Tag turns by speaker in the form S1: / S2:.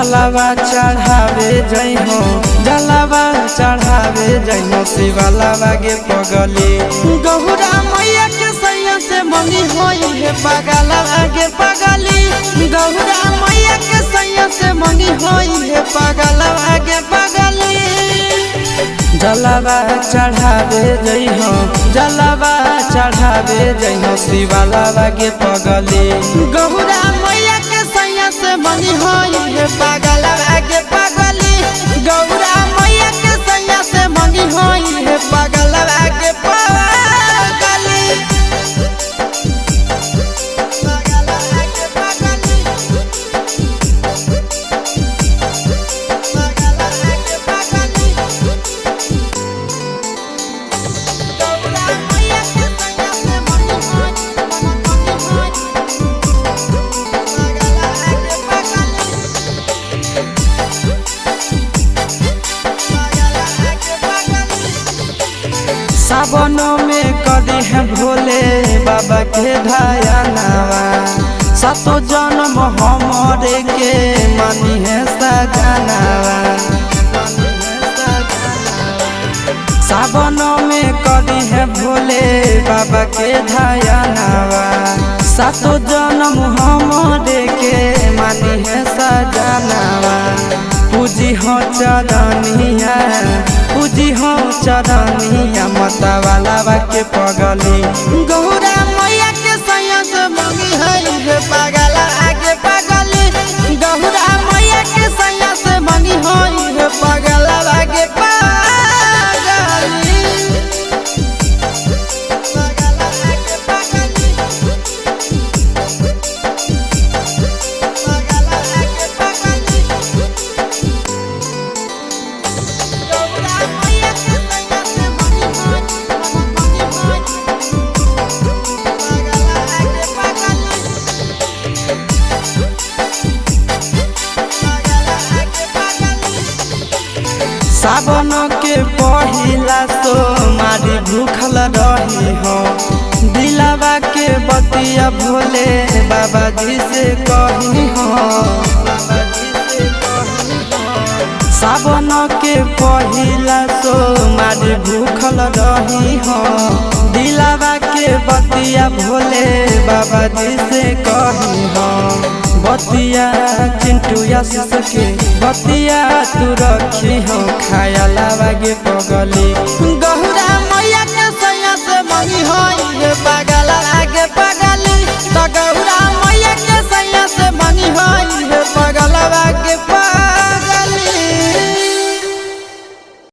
S1: जलावा चढ़ावे जई हो, जलावा चढ़ावे जई हो शिवालावा गे पगली। गौरा मैया के सैया से मंगी होई है पगलावा गे पगली। गौरा मैया के सैया से मंगी होई है पगलावा गे पगली। जलावा चढ़ावे जई हो, जलावा चढ़ावे जई हो शिवालावा गे पगली। गौरा मैया के सैया से मंगी होई है पगलावा गे पगली। गौरा मैया के सैया से मंगी होई है पगलावा गे पगली। सावन में कदी है भोले बाबा के ढायनावा। सातो जन्म हमरे के मानी है सजनावा। सावन में कदी है भोले बाबा के ढायनावा। सातो जन्म हमरे के मानी है सजनावा। पूजी हो चरनिया, पूजी हो चरनिया मतवालावा के पगली। गौरा मैया के सैया से मंगी है पगलावा गे पगली। गौरा मैया के सैया से मंगी है पगलावा गे पगली। सावन के पहिला सोमारी भूखल रही हो। दिलावा के बतिया भोले बाबा जी से कही हो। सावन के पहिला सोमारी भूखल रही हो। दिलावा के बतिया भोले बाबा जी से कही हो। बतिया चिंटू आशीष के बतिया तू रखी हो खाया लावा